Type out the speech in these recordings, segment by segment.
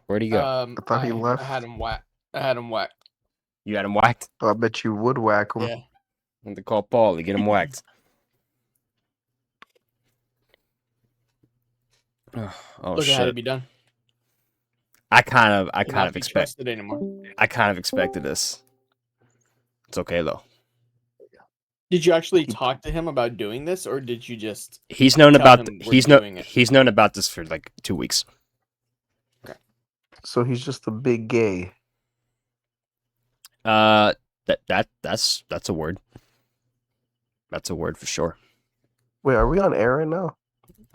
Where'd he go? I thought he I left. had him whacked. I had him whacked. You had him whacked? I bet you would whack him. Yeah. And to call Paul to get him whacked. Oh Look, it had to shit! be done. I kind Cannot of be expect. trusted anymore. I kind of expected this. It's okay though. Did you actually talk to him about doing this, or did you just? He's known Tell about him we're doing it. he's known about this for like 2 weeks. So he's just a big gay. That's a word. That's a word for sure. Wait, are we on air right now?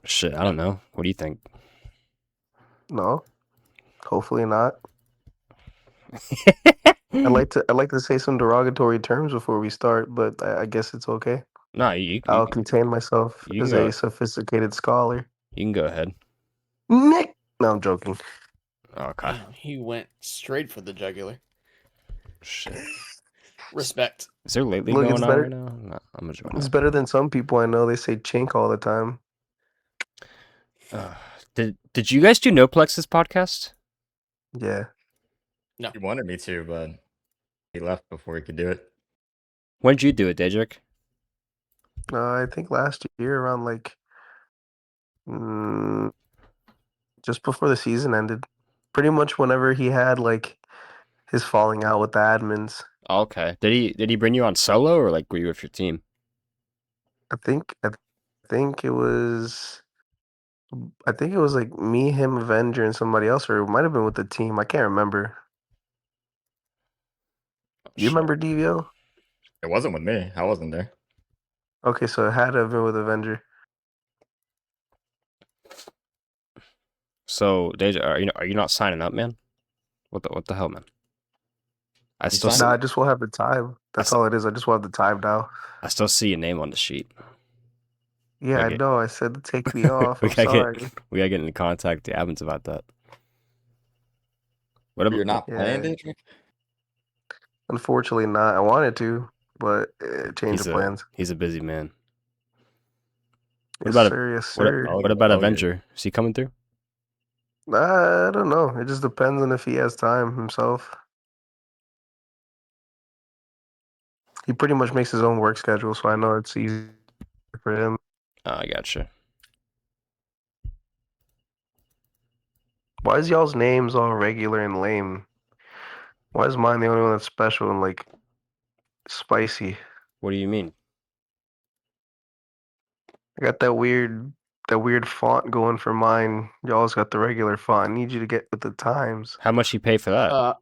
Shit, I don't know. What do you think? No. Hopefully not. I'd like to say some derogatory terms before we start, but I guess it's okay. No, I'll contain myself you can as go. a sophisticated scholar. You can go ahead. Nick! No, I'm joking. Okay. Damn, he went straight for the jugular. Shit. Respect. Is there lately Look, going it's on better. right now? No, I'm gonna join It's up. better than some people I know. They say chink all the time. Did you guys do Noplex's podcast? Yeah. No. He wanted me to, but he left before he could do it. When did you do it, Daedric? I think last year around just before the season ended. Pretty much whenever he had his falling out with the admins. Okay. Did he bring you on solo or like were you with your team? I think it was like me, him, Avenger, and somebody else, or it might have been with the team. I can't remember. You remember Dveo? It wasn't with me. I wasn't there. Okay, so it had to have been with Avenger. So, Daedric, are you not signing up, man? What the hell, man? I still see, Nah, I just will have the time. That's all it is. I just will have the time now. I still see your name on the sheet. Yeah, I know. I said to take me off. I'm sorry. We gotta get in contact with the admins about that. What You're not playing, Yeah. Daedric? Unfortunately not. I wanted to, but change of plans. He's a busy man. Yes, sir. Yes, sir. What about Avenger? Is he coming through? I don't know. It just depends on if he has time himself. He pretty much makes his own work schedule, so I know it's easy for him. Oh, I gotcha. Why is y'all's names all regular and lame? Why is mine the only one that's special and spicy? What do you mean? I got that weird font going for mine. Y'all's got the regular font. I need you to get with the times. How much you pay for that? I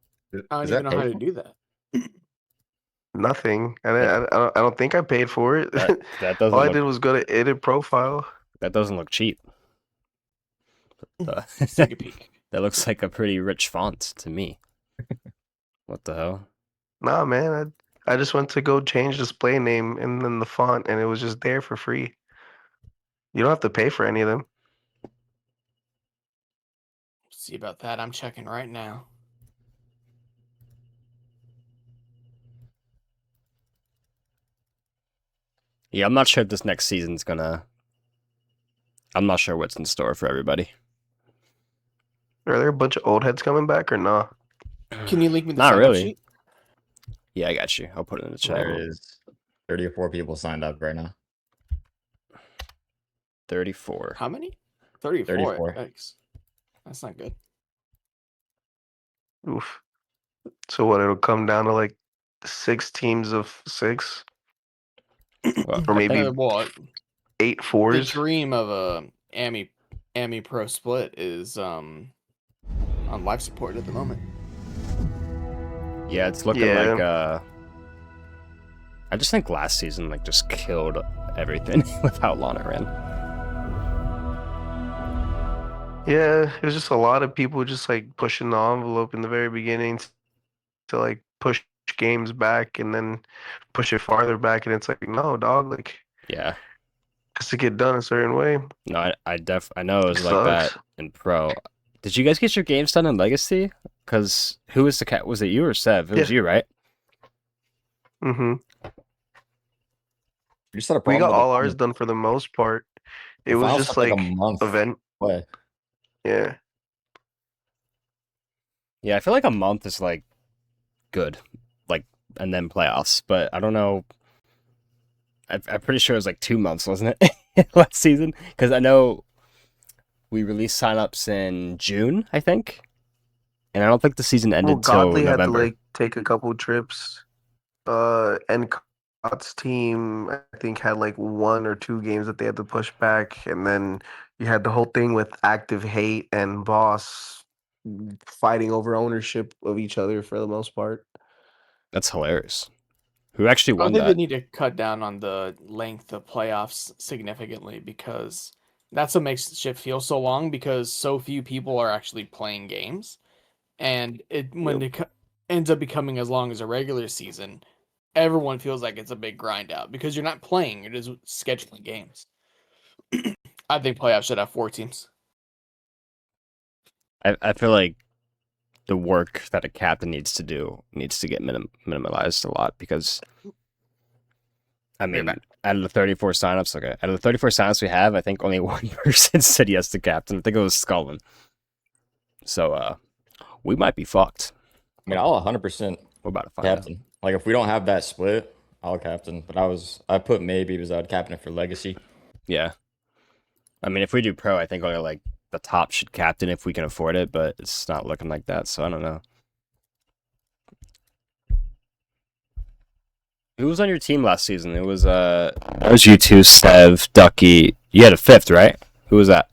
don't even know how to do that. Nothing. I don't think I paid for it. That doesn't. All I did was go to edit profile. That doesn't look cheap. Take a peek. That looks like a pretty rich font to me. What the hell? Nah, man. I just went to go change display name and then the font, and it was just there for free. You don't have to pay for any of them. See about that. I'm checking right now. Yeah, I'm not sure if this next season's gonna. I'm not sure what's in store for everybody. Are there a bunch of old heads coming back or no? Can you link me the Not sign-up really. sheet? Yeah, I got you. I'll put it in the chat. There is 34 people signed up right now. 34. How many? 34. 34. Yikes. That's not good. Oof. So what? It'll come down to 6 teams of 6, Well, or maybe what? 8 The fours. dream of a Ami Pro split is on life support at the moment. Yeah, it's looking like I just think last season just killed everything with how long it ran. Yeah, it was just a lot of people just pushing the envelope in the very beginning to push games back and then push it farther back, and it's no, dog, yeah, has to get done a certain way. No, I know it was like Sucks. that in Pro. Did you guys get your games done in Legacy? Because who was the cat? Was it you or Sev? It was you, right? Mm-hmm. You just had a We problem got with all ours done for the most part. It was just a month event. away. Yeah. Yeah, I feel like a month is like good, like, and then playoffs. But I don't know. I'm pretty sure it was like 2 months, wasn't it, last season? Because I know we released signups in June, I think, and I don't think the season Well, ended till Godly had to November. like take a couple trips. And Scott's team, I think, had like 1 or 2 games that they had to push back, and then you had the whole thing with active hate and boss fighting over ownership of each other for the most part. That's hilarious. Who actually I won think they that? need to cut down on the length of playoffs significantly because that's what makes shit feel so long because so few people are actually playing games, and when Yep. it ends up becoming as long as a regular season, everyone feels like it's a big grind out because you're not playing, you're just scheduling games. I think playoffs should have 4 teams. I feel like the work that a captain needs to do needs to get minimalized a lot because I Very mean, bad. out of the 34 signups, okay, out of the 34 signups we have, I think only one person said yes to captain. I think it was Scullin. So we might be fucked. I mean, I'll 100% We're about to find out. captain. Like if we don't have that split, I'll captain. But I put maybe because I'd captain it for legacy. Yeah. I mean, if we do pro, I think only like the top should captain if we can afford it, but it's not looking like that, so I don't know. Who was on your team last season? It was that was you two, Stev, Ducky. You had a fifth, right? Who was that?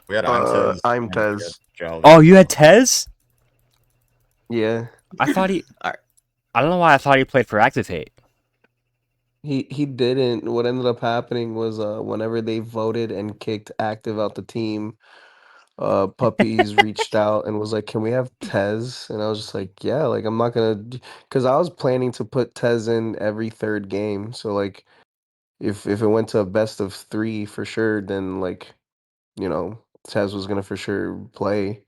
We had Imtez I'm and we had Tez. Jalvi. Oh, you had Tez? Yeah, I thought he. Alright. I don't know why I thought he played for Active Hate. he didn't. What ended up happening was whenever they voted and kicked Active out the team, Puppies reached out and was like, "Can we have Tez?" And I was just like, "Yeah, like I'm not gonna," because I was planning to put Tez in every third game. So like, if it went to a best of 3 for sure, then like, you know, Tez was gonna for sure play.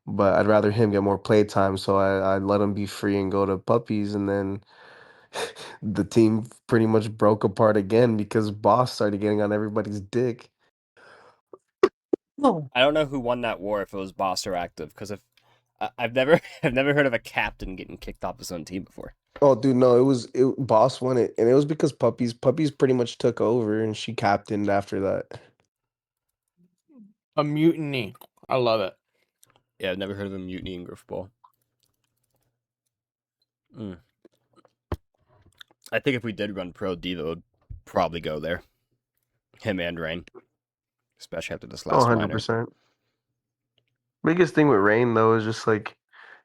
But I'd rather him get more play time, so I let him be free and go to Puppies, and then the team pretty much broke apart again because Boss started getting on everybody's dick. No. I don't know who won that war if it was Boss or Active, because if I've never I've never heard of a captain getting kicked off his own team before. Oh, dude, no, it Boss won it, and it was because Puppies pretty much took over, and she captained after that. A mutiny. I love it. Yeah, I've never heard of a mutiny in Griff Ball. I think if we did run pro, Dveo would probably go there. Him and Rain, especially after this Oh, last minor. 100%. Biggest thing with Rain though is just like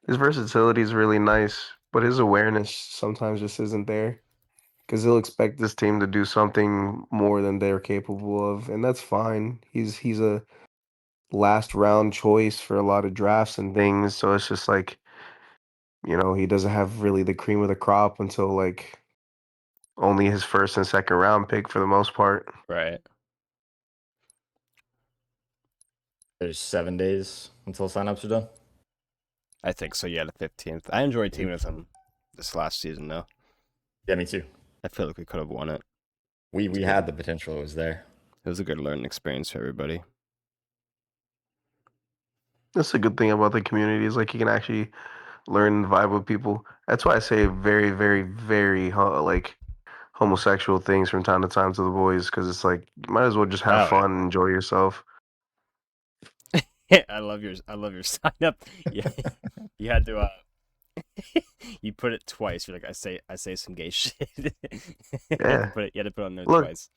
his versatility is really nice, but his awareness sometimes just isn't there because he'll expect this team to do something more than they're capable of, and that's fine. He's a last round choice for a lot of drafts and things, so it's just like, he doesn't have really the cream of the crop until like only his first and second round pick for the most part. Right. There's 7 days until signups are done. I think so. Yeah, the 15th. I enjoyed teaming with him this last season, though. Yeah, me too. I feel like we could have won it. We had the potential. It was there. It was a good learning experience for everybody. That's a good thing about the community is like you can actually learn and vibe with people. That's why I say very, very, very like homosexual things from time to time to the boys because it's like you might as well just have Oh, fun and enjoy yourself. yeah. I love your sign up. Yeah, you had to. You put it twice. You're like, I say some gay shit. Yeah. You had to put it on there Look, twice.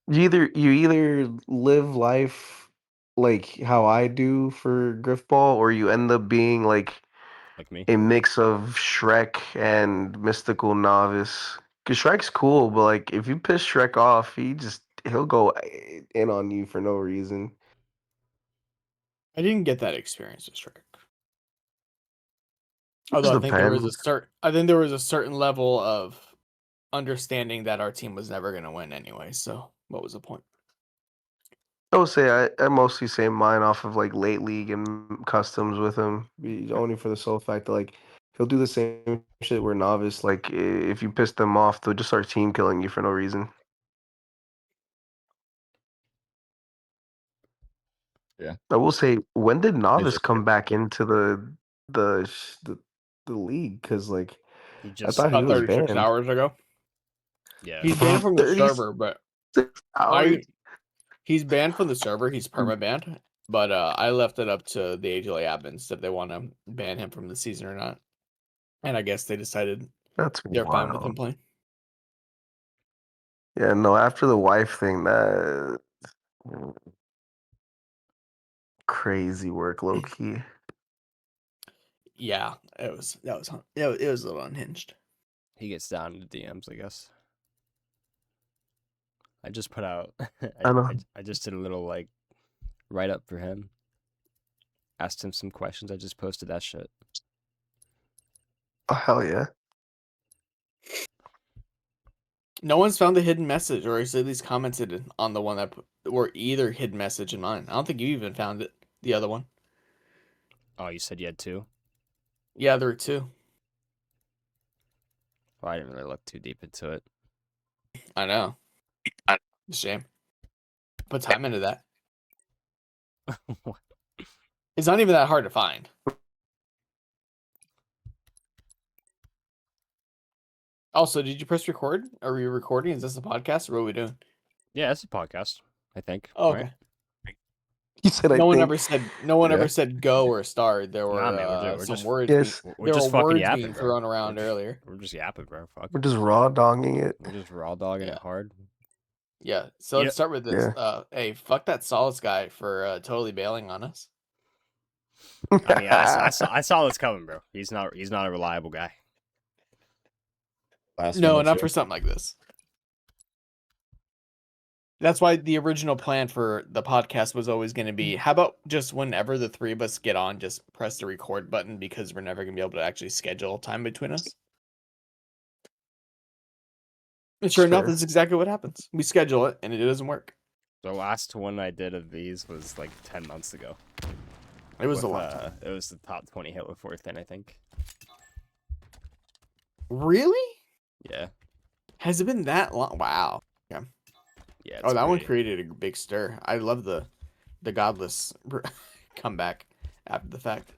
you either live life like how I do for Griffball, or you end up being like Like me. a mix of Shrek and Mystical Novice. Cause Shrek's cool, but like if you piss Shrek off, he'll go in on you for no reason. I didn't get that experience with Shrek. It Although just I depends. think there was a certain level of understanding that our team was never going to win anyway. So what was the point? I would say I mostly say mine off of like late league and customs with him, only for the sole fact that like he'll do the same shit where novice. Like if you piss them off, they'll just start team killing you for no reason. Yeah. I will say, when did It's novice just come back into the the league because like He I just thought he About was 36 banned. hours ago. yeah. He's banned from the 36 server, but hours. he's banned from the server. He's perma banned. But I left it up to the AGLA admins if they want to ban him from the season or not. And I guess they decided That's they're fine with him wild. playing. Yeah, no. After the wife thing, that crazy work, low key. Yeah, it was a little unhinged. He gets down to DMs, I guess. I just put out. I know. I just did a little like write up for him. Asked him some questions. I just posted that shit. Oh hell yeah. No one's found the hidden message, or at least commented on the one that were either hidden message in mine. I don't think you even found it. The other one. Oh, you said you had two? Yeah, there were two. Well, I didn't really look too deep into it. I know. Shame. Put time into that. What? It's not even that hard to find. Also, did you press record? Are we recording? Is this a podcast or what are we doing? Yeah, it's a podcast, I think. Oh, right? okay. He said I No one think. ever said go or start. There Nah, were man, some just words. Yes. we're There just were fucking words yapping, being bro. thrown around We're just- earlier. We're just yapping, bro. Fuck. We're just raw donging it. We're just raw dogging Yeah. it hard. Yeah. So You let's start with this. Yeah. Hey, fuck that Solace guy for totally bailing on us. I mean, I saw this coming, bro. He's not a reliable guy. Last No, minute not shit. for something like this. That's why the original plan for the podcast was always going to be, how about just whenever the three of us get on, just press the record button because we're never going to be able to actually schedule time between us. And sure enough, Fair. that's exactly what happens. We schedule it and it doesn't work. The last one I did of these was like 10 months ago. It was with, a long time. It was the top 20 hit with 4th, I think. Really? Yeah. Has it been that long? Wow. Yeah. Oh, It's that one pretty- created a big stir. I love the godless comeback after the fact.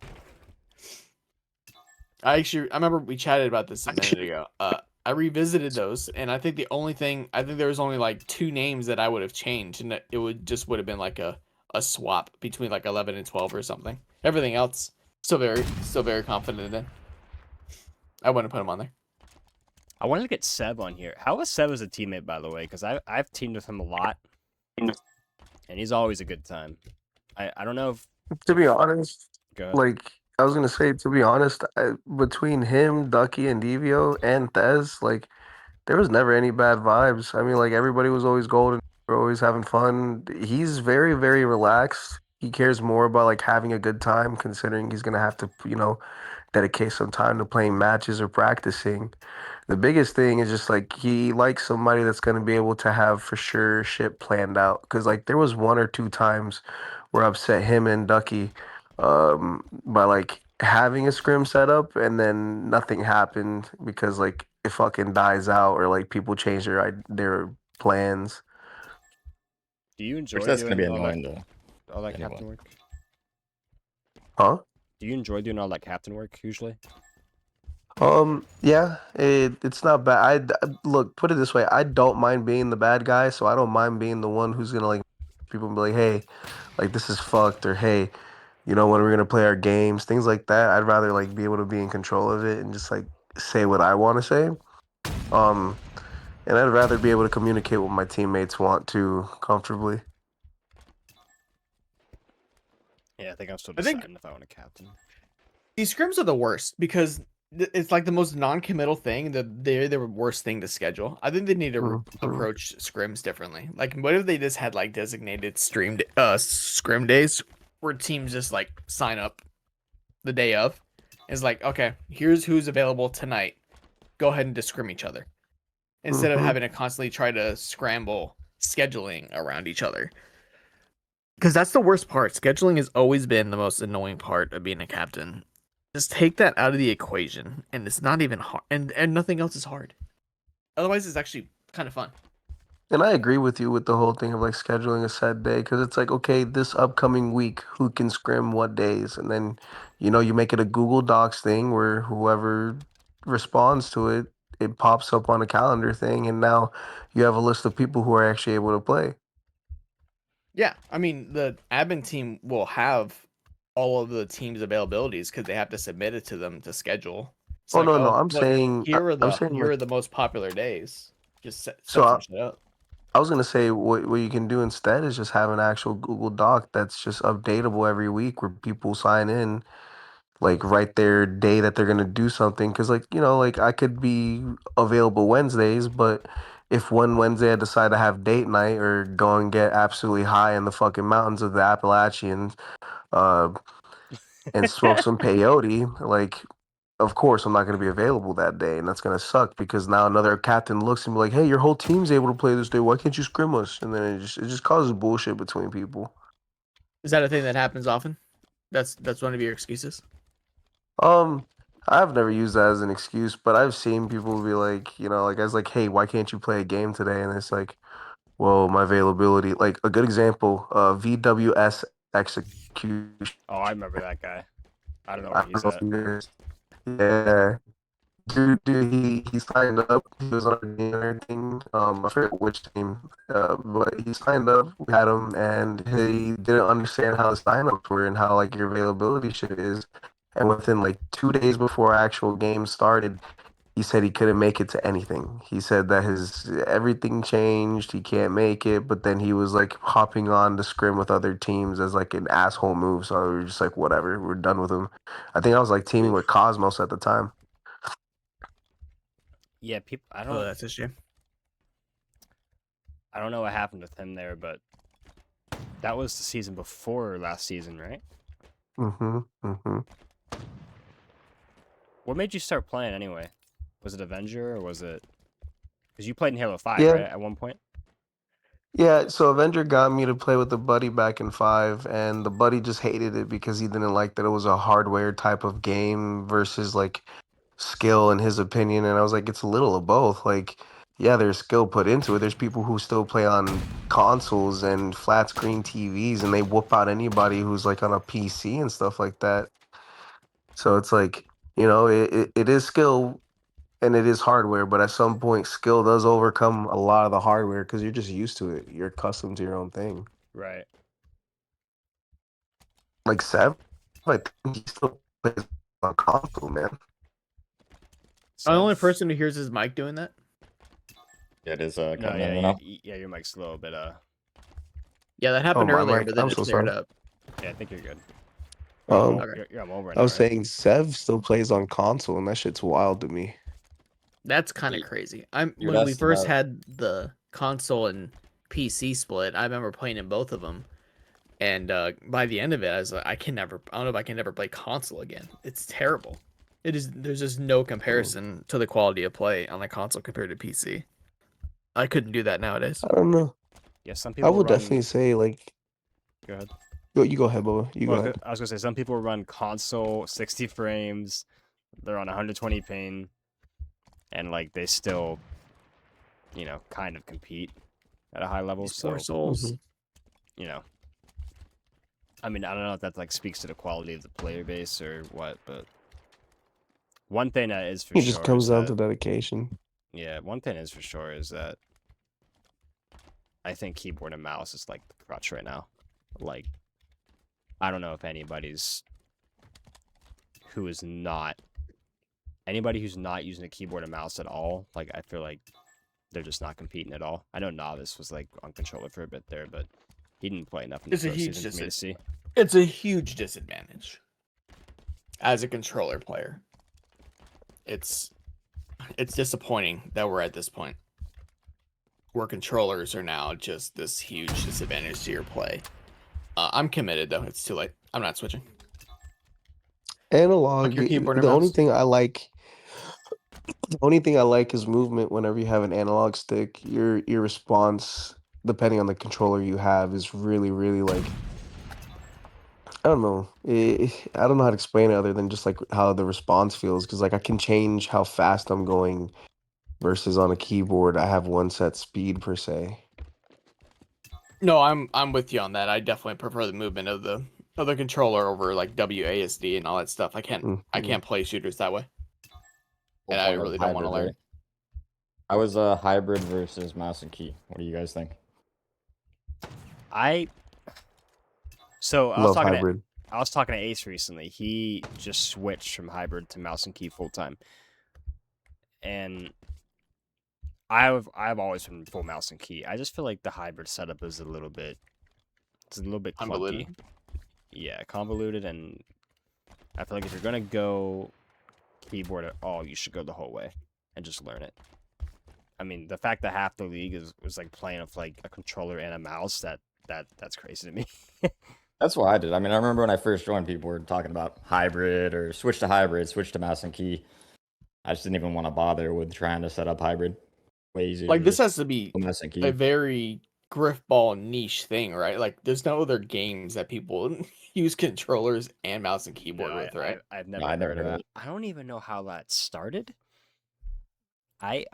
I remember we chatted about this a minute ago. I revisited those, and I think there was only like 2 names that I would have changed, and it would have been like a swap between like 11 and 12 or something. Everything else, still very confident in. I wouldn't put him on there. I wanted to get Seb on here. How was Seb as a teammate, by the way? Because I've teamed with him a lot, and he's always a good time. I don't know if To be honest, go ahead. like I was gonna say, to be honest, between him, Ducky, and Devio and Thez, like there was never any bad vibes. I mean, like everybody was always golden, we were always having fun. He's very, very relaxed. He cares more about like having a good time, considering he's gonna have to, dedicate some time to playing matches or practicing. The biggest thing is just like he likes somebody that's going to be able to have for sure shit planned out. Because like there was 1 or 2 times where I've set him and Ducky by like having a scrim set up and then nothing happened because like it fucking dies out or like people change their plans. Do you enjoy Which that's gonna be doing annoying though. all that Anyway. captain work? Huh? Do you enjoy doing all that captain work usually? Yeah, it's not bad. Look, put it this way, I don't mind being the bad guy, so I don't mind being the one who's gonna like people and be like, hey, like this is fucked, or hey, when we're gonna play our games, things like that. I'd rather like be able to be in control of it and just like say what I want to say. Um, and I'd rather be able to communicate what my teammates want to comfortably. Yeah, I think I'm still I think- deciding if I want a captain. These scrims are the worst because it's like the most non-committal thing. They're the worst thing to schedule. I think they need to Mhm. approach scrims differently. Like, what if they just had like designated scrim days where teams just like sign up the day of? It's like, okay, here's who's available tonight. Go ahead and just scrim each other instead of Mhm. having to constantly try to scramble scheduling around each other. Because that's the worst part. Scheduling has always been the most annoying part of being a captain. Just take that out of the equation, and it's not even hard, and nothing else is hard. Otherwise, it's actually kind of fun. And I agree with you with the whole thing of like scheduling a set day because it's like, okay, this upcoming week, who can scrim what days? And then, you make it a Google Docs thing where whoever responds to it, it pops up on a calendar thing. And now you have a list of people who are actually able to play. Yeah, I mean the admin team will have all of the team's availabilities because they have to submit it to them to schedule. It's Oh, like, no, no. oh, look, I'm saying here like, are the most popular days. Just so set I, some shit up. I was going to say what you can do instead is just have an actual Google Doc that's just updatable every week where people sign in like write their day that they're gonna do something because like like I could be available Wednesdays, but if one Wednesday I decide to have date night or go and get absolutely high in the fucking mountains of the Appalachians uh and smoke some peyote, like of course I'm not gonna be available that day, and that's gonna suck because now another captain looks and be like, hey, your whole team's able to play this day, why can't you scrim us? And then it just causes bullshit between people. Is that a thing that happens often? That's one of your excuses. Um, I've never used that as an excuse, but I've seen people be like, like I was like, hey, why can't you play a game today? And it's like, well, my availability. Like a good example, VWS execution. Oh, I remember that guy. I don't know I where don't he's know if at. you guys. Yeah, dude, he signed up. He was on a team and everything. I forget which team, but he signed up. We had him, and he didn't understand how the signups were and how like your availability shit is. And within like 2 days before actual game started, he said he couldn't make it to anything. He said that his everything changed. He can't make it, but then he was like hopping on to scrim with other teams as like an asshole move. So we were just like, whatever, we're done with him. I think I was like teaming with Cosmos at the time. Yeah, people. Oh, that's a shame. I don't know what happened with him there, but that was the season before last season, right? Mm-hmm. Mm-hmm. What made you start playing anyway? Was it Avenger or was it? Because you played in Halo 5, right? Yeah, At one point. yeah. So Avenger got me to play with the buddy back in five, and the buddy just hated it because he didn't like that it was a hardware type of game versus like skill in his opinion. And I was like, it's a little of both. Like, yeah, there's skill put into it. There's people who still play on consoles and flat screen TVs, and they whoop out anybody who's like on a PC and stuff like that. So it's like, it is skill and it is hardware, but at some point, skill does overcome a lot of the hardware because you're just used to it. You're accustomed to your own thing. Right. Like Sev, I think he still plays on console, man. The only Sev? person who hears his mic doing that. Yeah, it is No, cutting in yeah, and yeah, out. yeah. Your mic's a little bit. Yeah, that Oh, happened my earlier, mic. but then I'm it so cleared sorry. up. Yeah, I think you're good. Um, Okay. You're on mobile right I now, was right? saying Sev still plays on console, and that shit's wild to me. That's kind of Dude, crazy. dude, When we that's first about had the console and PC split, I remember playing in both of them. And by the end of it, I was like, I don't know if I can never play console again. It's terrible. There's just no Mm. comparison to the quality of play on the console compared to PC. I couldn't do that nowadays. I don't know. Yeah, some I people would run. definitely say like, Go ahead. you go ahead, Bubba. You go Well, ahead. I was gonna say some people run console 60 frames. They're on 120 ping, and like they still, kind of compete at a high level. These poor So, souls. Mhm. you know, I mean, I don't know if that like speaks to the quality of the player base or what, but one thing that is for It just sure comes is down that to dedication. yeah, one thing is for sure is that I think keyboard and mouse is like the crutch right now. Like, I don't know if who is not anybody who's not using a keyboard and mouse at all. Like, I feel like they're just not competing at all. I know Novice was like on controller for a bit there, but he didn't play enough in the It's a pro huge season for me to see. It's a huge disadvantage as a controller player. It's disappointing that we're at this point where controllers are now just this huge disadvantage to your play. I'm committed though. It's too late. I'm not switching. Analog. Fuck your keyboard and The only mouse. thing I like, the only thing I like is movement. Whenever you have an analog stick, your response, depending on the controller you have, is really, really like I don't know. I don't know how to explain it other than just like how the response feels because like I can change how fast I'm going versus on a keyboard, I have one set speed per se. No, I'm with you on that. I definitely prefer the movement of the controller over like WASD and all that stuff. I Mhm. can't play shooters that way, Whole and I point of really don't want to hybrid, learn. right? I was a hybrid versus mouse and key. What do you guys think? I so Love hybrid. I was talking to Ace recently. He just switched from hybrid to mouse and key full time, and I've always been full mouse and key. I just feel like the hybrid setup is it's a little bit clunky. Convoluted. Yeah, convoluted, and I feel like if you're gonna go keyboard at all, you should go the whole way and just learn it. I mean, the fact that half the league was like playing with like a controller and a mouse, that's crazy to me. That's what I did. I mean, I remember when I first joined, people were talking about hybrid or switch to hybrid, switch to mouse and key. I just didn't even want to bother with trying to set up hybrid. Way easier Like to this just has to be mouse and a key. very griffball niche thing, right? Like there's no other games that people use controllers and mouse and No, keyboard with, right? I've No, never I never heard of heard of that. it. I don't even know how that started. I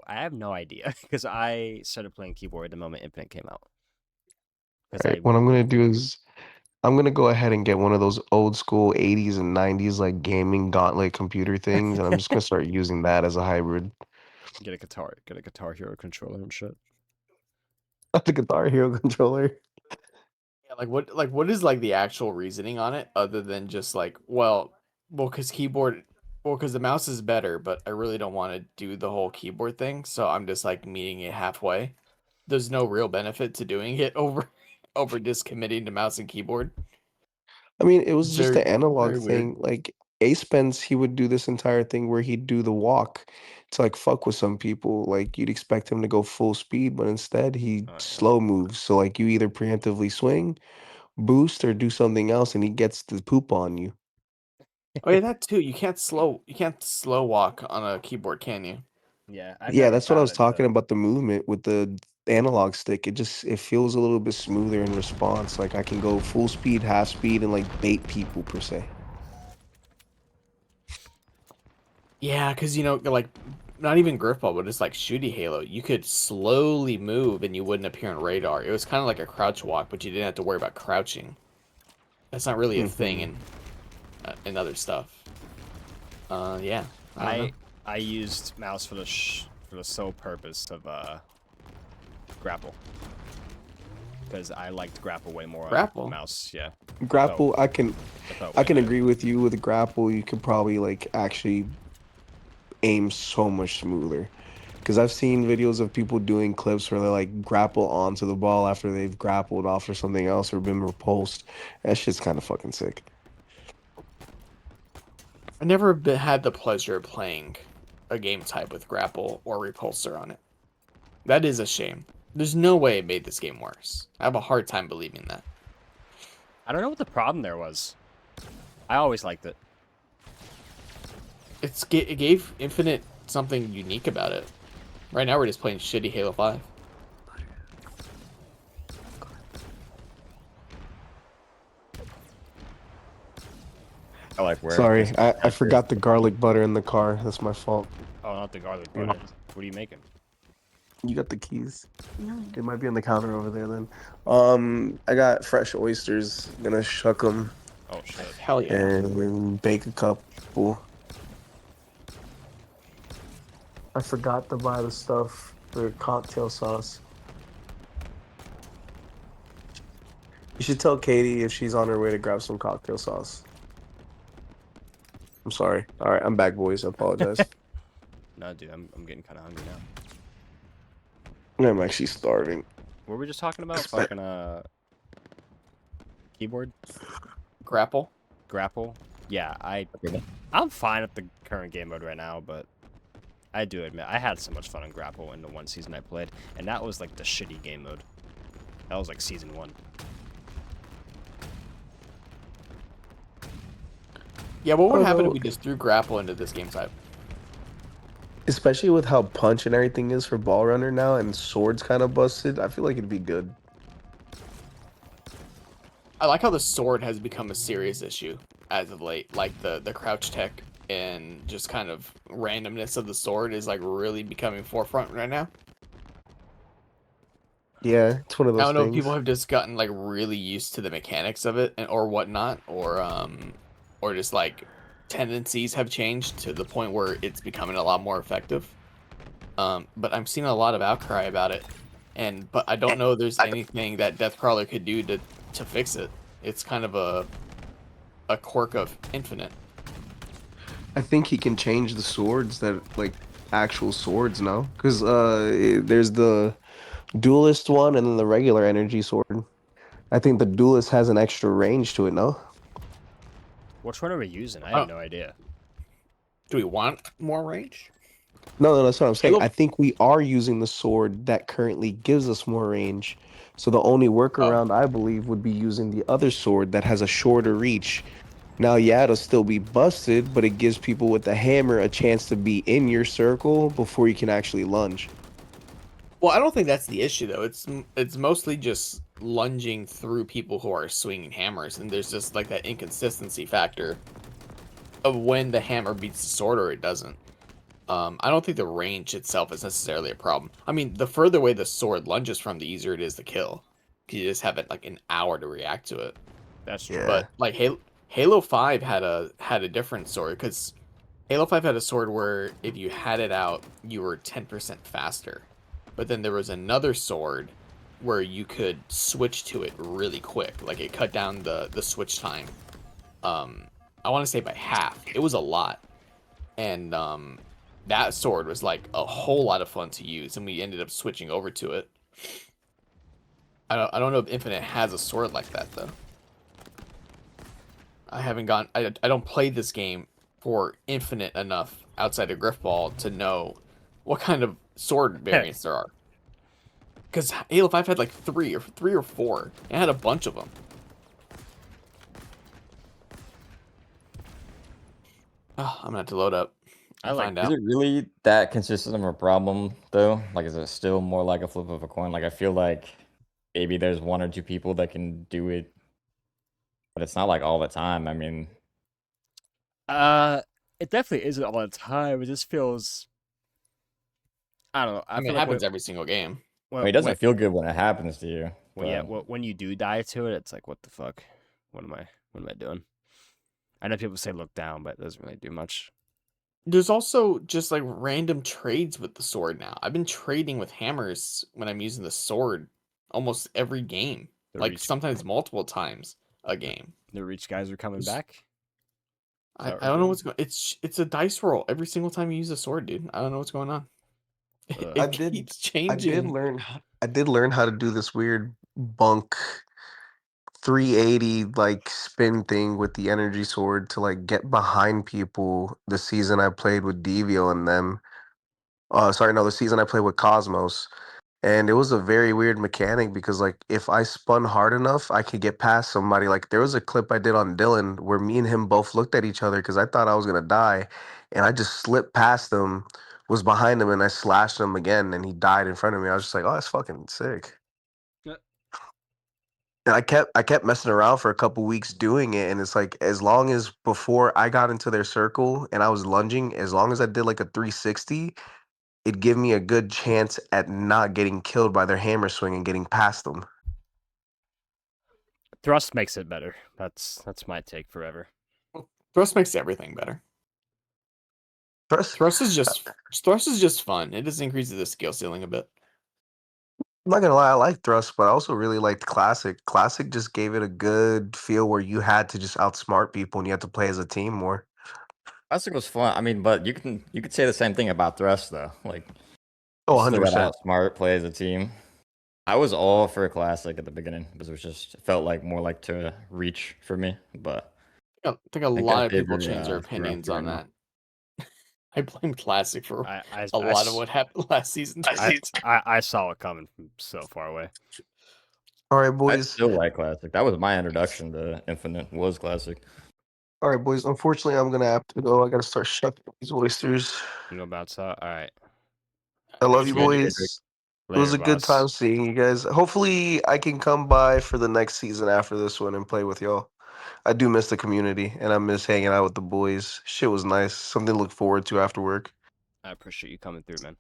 have no idea because I started playing keyboard the moment Infinite came out. Because Right. I What I'm gonna do is I'm gonna go ahead and get one of those old school 80s and 90s like gaming gauntlet computer things, and I'm just gonna start using that as a hybrid. get a Guitar Hero controller and shit. The Guitar Hero controller. Yeah, like what is like the actual reasoning on it other than just like because because the mouse is better, but I really don't want to do the whole keyboard thing, so I'm just like meeting it halfway. There's no real benefit to doing it over just committing to mouse and keyboard. I mean, it was It's just the analog very weird. thing. Like Ace Spence, he would do this entire thing where he'd do the walk to like fuck with some people. Like you'd expect him to go full speed, but instead he Oh yeah. slow moves. So like you either preemptively swing, boost, or do something else, and he gets the poop on you. Oh yeah, that too. You can't slow walk on a keyboard, can you? Yeah, I've Yeah, never that's what I was found it talking to. about the movement with the analog stick. It feels a little bit smoother in response. Like I can go full speed, half speed, and like bait people per se. Yeah, because like not even Griffball, but it's like Shooty Halo. You could slowly move and you wouldn't appear on radar. It was kind of like a crouch walk, but you didn't have to worry about crouching. That's not really a thing Hmm. in other stuff. Yeah, I don't know. I used mouse for the sole purpose of grapple because I liked grapple way more on Grapple. mouse. Yeah, Grapple, it felt I way can better. agree with you with grapple. You could probably like actually aim so much smoother. Because I've seen videos of people doing clips where they like grapple onto the ball after they've grappled off or something else or been repulsed. That shit's kind of fucking sick. I never had the pleasure of playing a game type with grapple or repulsor on it. That is a shame. There's no way it made this game worse. I have a hard time believing that. I don't know what the problem there was. I always liked it. It gave Infinite something unique about it. Right now we're just playing shitty Halo 5. I like where Sorry, this I forgot the garlic butter in the car. That's my fault. Oh, not the garlic Yeah. butter. What are you making? You got the keys. It might be on the counter over there then. I got fresh oysters. Gonna shuck them Oh shit. Hell yeah. and bake a couple. I forgot to buy the stuff for cocktail sauce. You should tell Katie if she's on her way to grab some cocktail sauce. I'm sorry. All right, I'm back, boys. I apologize. No, dude, I'm getting kind of hungry now. I'm actually starving. What were we just talking about? Fucking keyboard Grapple. grapple. Yeah, I'm fine with the current game mode right now, but I do admit I had so much fun on grapple in the one season I played, and that was like the shitty game mode. That was like season 1. Yeah, what would happen if Although, we just threw grapple into this game type? especially with how punch and everything is for Ball Runner now, and swords kind of busted, I feel like it'd be good. I like how the sword has become a serious issue as of late, like the crouch tech and just kind of randomness of the sword is like really becoming forefront right now. Yeah, it's one of I those don't know if things. people have just gotten like really used to the mechanics of it or whatnot, or just like tendencies have changed to the point where it's becoming a lot more effective. But I'm seeing a lot of outcry about it, but I don't know if there's anything that Deathcrawler could do to fix it. It's kind of a quirk of Infinite. I think he can change the swords that like actual swords now, because there's the duelist one and then the regular energy sword. I think the duelist has an extra range to it, no? Which one are we using? I have Oh, no idea. do we want more range? No, that's what I'm saying. Halo- I think we are using the sword that currently gives us more range. So the only Oh, workaround I believe would be using the other sword that has a shorter reach. Now, yeah, it'll still be busted, but it gives people with the hammer a chance to be in your circle before you can actually lunge. well, I don't think that's the issue though. It's mostly just lunging through people who are swinging hammers, and there's just like that inconsistency factor of when the hammer beats the sword or it doesn't. I don't think the range itself is necessarily a problem. I mean, the further away the sword lunges from, the easier it is to kill. 'Cause you just have it like an hour to react to it. That's true. Yeah. But like Halo 5 had a different sword because Halo 5 had a sword where if you had it out, you were 10% faster. But then there was another sword where you could switch to it really quick. Like it cut down the switch time. I want to say by half. It was a lot. And that sword was like a whole lot of fun to use, and we ended up switching over to it. I don't know if Infinite has a sword like that though. I don't play this game for Infinite enough outside of Griffball to know what kind of sword variants there are. Because Halo 5 had like three or four. It had a bunch of them. Oh, I'm gonna have to load up. I like- find Is out. it really that consistent of a problem though? Like, is it still more like a flip of a coin? Like, I feel like maybe there's one or two people that can do it, but it's not like all the time. I mean, Uh, it definitely isn't all the time. It just feels. I don't know. I I mean, feel it like happens every single game. I mean, it doesn't feel good when it happens to you. yeah, But when you do die to it, it's like, what the fuck? What am I doing? I know people say look down, but it doesn't really do much. There's also just like random trades with the sword now. I've been trading with hammers when I'm using the sword almost every game. The Like reach, sometimes multiple times a game. the reach guys are coming Just- back. I that don't know right? what's going. It's a dice roll every single time you use a sword, dude. I don't know what's going on. Ugh. It I did keeps I did changing. learn I did learn how to do this weird bunk 380 like spin thing with the energy sword to like get behind people the season I played with Dveo and them. Sorry, no, the season I played with Cosmos. And it was a very weird mechanic because like if I spun hard enough, I could get past somebody. Like there was a clip I did on Dylan where me and him both looked at each other because I thought I was gonna die, and I just slipped past him, was behind him, and I slashed him again, and he died in front of me. I was just like, oh, that's fucking sick. Yeah. And I kept messing around for a couple weeks doing it, and it's like as long as before I got into their circle and I was lunging, as long as I did like a 360, it'd give me a good chance at not getting killed by their hammer swing and getting past them. Thrust makes it better. That's my take forever. Thrust makes everything better. First, Thrust is just fun. It just increases the skill ceiling a bit. I'm not gonna lie, I like Thrust, but I also really liked Classic. Classic just gave it a good feel where you had to just outsmart people and you had to play as a team more. Classic was fun. I mean, but you could say the same thing about Thrust though. Like, Oh, you still got 100%. outsmart, play as a team. I was all for Classic at the beginning because it felt like more like to reach for me. But I think a I think lot I of people favor change their Thrust opinions right on now. that. I blame Classic for I a lot of what happened last season. I saw it coming from so far away. All right, I boys. still like Classic. That was my introduction to Infinite. Was Classic. All right, boys. Unfortunately, I'm gonna have to go. I gotta start shucking these oysters. You know about so. All right. I love you, See you, Daedric. boys. It was Later, a good time boss. seeing you guys. Hopefully, I can come by for the next season after this one and play with y'all. I do miss the community, and I miss hanging out with the boys. Shit was nice. Something to look forward to after work. I appreciate you coming through, man.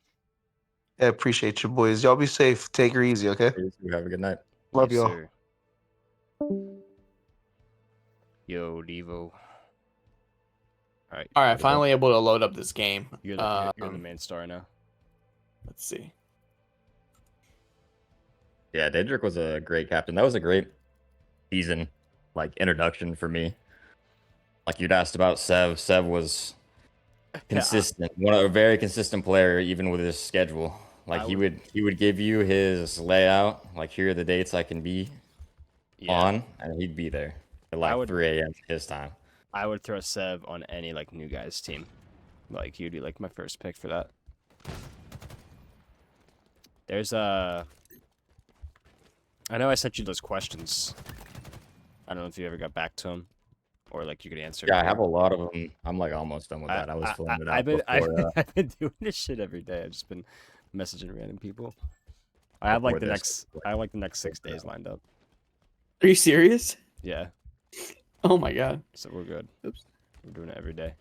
I appreciate you, boys. Y'all be safe. Take her easy, okay? You have a good night. Love Yes, y'all. sir. Yo, Devo. All right, finally able to load up this game. you're the main star now. Let's see. Yeah, Daedric was a great captain. That was a great season, like introduction for me. Like you'd asked about Sev. Sev was consistent, a very consistent player, even with his schedule. Like he would give you his layout. Like here are the dates I can be on, and he'd be there at like 3 a.m. his time. I would throw Sev on any like new guys team. Like he'd be like my first pick for that. There's I know I sent you those questions. I don't know if you ever got back to them, or like you could answer. Yeah, I have a lot of them. I'm like almost done with that. I was filling it out before. I've been doing this shit every day. I've just been messaging random people. I have like the next 6 days lined up. Are you serious? Yeah. Oh my god. So we're good. Oops. We're doing it every day.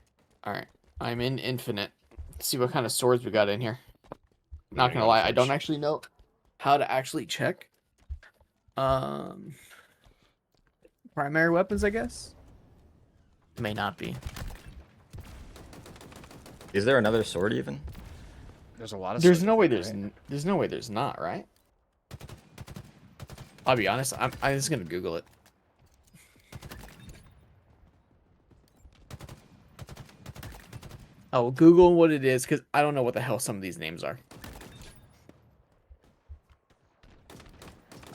All right. I'm in Infinite. Let's see what kind of swords we got in here. Not gonna lie, I don't actually know how to actually check. Primary weapons, I guess. May not be. Is there another sword even? There's a lot of. There's no way there's no way there's not, right? I'll be honest. I'm just gonna Google it. I will Google what it is because I don't know what the hell some of these names are.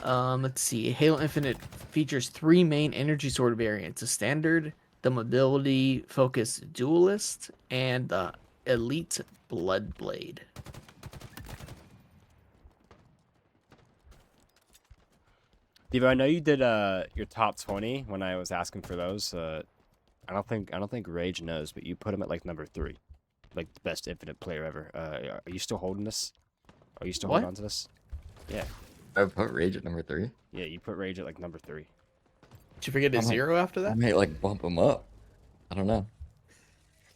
Let's see. Halo Infinite features 3 main energy sword variants: a standard, the mobility focus duelist, and the elite blood blade. Dveo, I know you did your top 20 when I was asking for those. I don't think Rage knows, but you put him at like number 3, like the best Infinite player ever. Are you still holding this? Are you still holding on to this? Yeah. I put Rage at number 3. Yeah, you put Rage at like number 3. Did you forget a 0 after that? I may like bump him up. I don't know.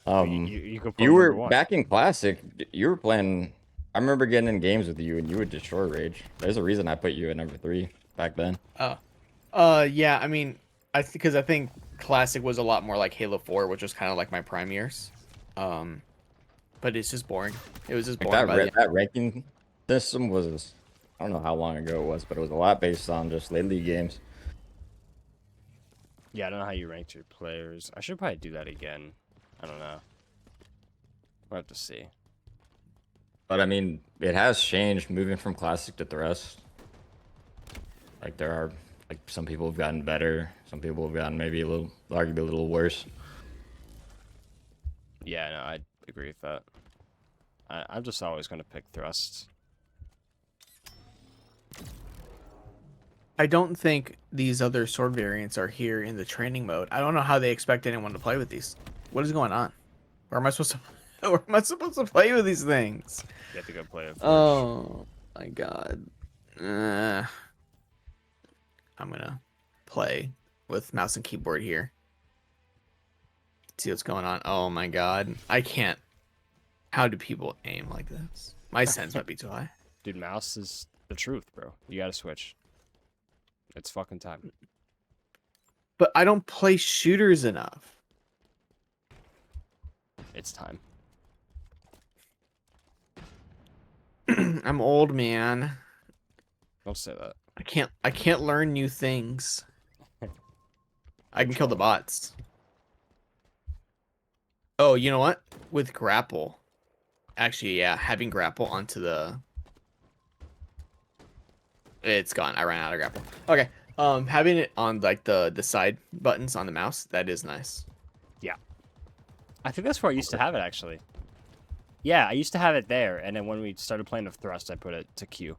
You could put You him were number 1. back in Classic. You were playing. I remember getting in games with you, and you would destroy Rage. There's a reason I put you at number 3 back then. Yeah. I mean, I think Classic was a lot more like Halo 4, which was kind of like my prime years. But it's just boring. It was just boring. That ranking system was, I don't know how long ago it was, but it was a lot based on just late league games. Yeah, I don't know how you ranked your players. I should probably do that again. I don't know. We'll have to see. But I mean, it has changed moving from Classic to Thrust. Like there are, like some people have gotten better, some people have gotten maybe arguably a little worse. Yeah, no, I agree with that. I'm just always going to pick Thrust. I don't think these other sword variants are here in the training mode. I don't know how they expect anyone to play with these. What is going on? Where am I supposed to play with these things? You have to go play it. Oh my god. I'm gonna play with mouse and keyboard here. See what's going on. Oh my god. I can't. How do people aim like this? My sense might be too high. Dude, mouse is the truth, bro. You gotta switch. It's fucking time. But I don't play shooters enough. It's time. I'm old, man. Don't say that. I can't learn new things. I can kill the bots. Oh, you know what? With grapple. Actually, yeah, having grapple onto the... It's gone. I ran out of grapple. Okay. Having it on like the side buttons on the mouse, that is nice. Yeah. I think that's where I used to have it, actually. Yeah, I used to have it there, and then when we started playing with Thrust, I put it to Q.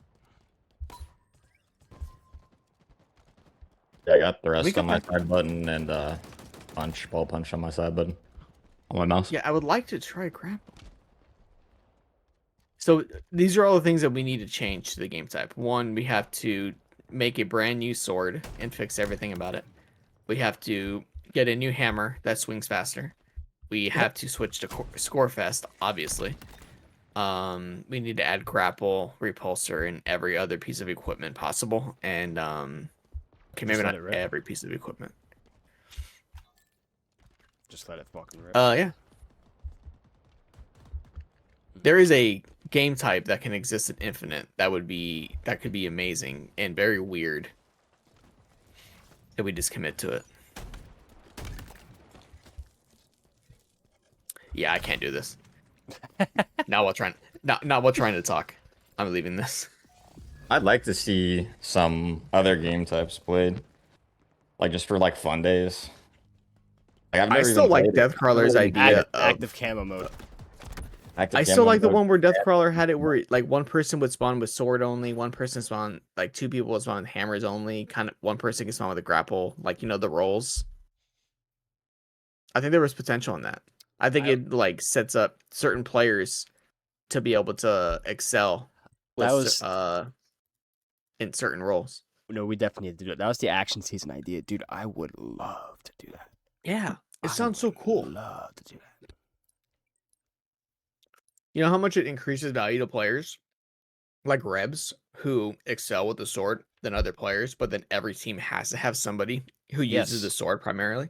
Yeah, I got Thrust on my side button and ball punch on my side button on my mouse. Yeah, I would like to try grapple. So these are all the things that we need to change to the game type. One, we have to make a brand new sword and fix everything about it. We have to get a new hammer that swings faster. We have to switch to score fest, obviously. We need to add grapple, repulsor, and every other piece of equipment possible. And okay, maybe Just let not it rip. every piece of equipment. Just let it fucking rip. Yeah. There is a game type that can exist in Infinite that could be amazing and very weird if we just commit to it. Yeah, I can't do this. Not while trying to talk. I'm leaving this. I'd like to see some other game types played, like just for like fun days. Like I've I never still even like played it. Deathcrawler's I've never even idea played of. Active camo mode. active I still camo like the mode. one where Deathcrawler had it where like one person would spawn with sword only, one person spawn like two people would spawn with hammers only, kind of one person can spawn with a grapple, like the roles. I think there was potential in that. I think it like sets up certain players to be able to excel That with was in certain roles. no, we definitely need to do it. That was the action season idea, dude. I would love to do that. Yeah, it I sounds so would cool. Love to do that. You know how much it increases value to players like Rebs who excel with the sword than other players, but then every team has to have somebody who uses the Yes. sword primarily.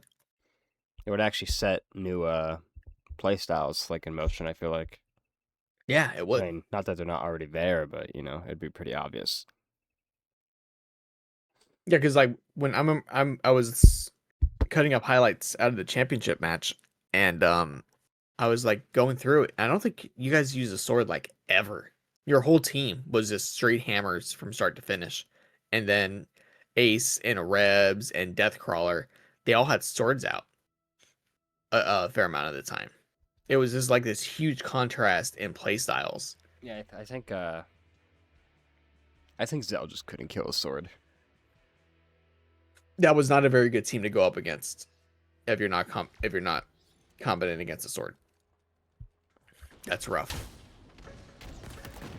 It would actually set new play styles like in motion. I feel like. Yeah, it I would. mean, not that they're not already there, but it'd be pretty obvious. Yeah, because like when I was cutting up highlights out of the championship match, and I was like going through it. I don't think you guys use a sword like ever. Your whole team was just straight hammers from start to finish, and then Ace and Rebs and Deathcrawler, they all had swords out a fair amount of the time. It was just like this huge contrast in play styles. Yeah, I think Zell just couldn't kill a sword. That was not a very good team to go up against if you're not competent against a sword. That's rough.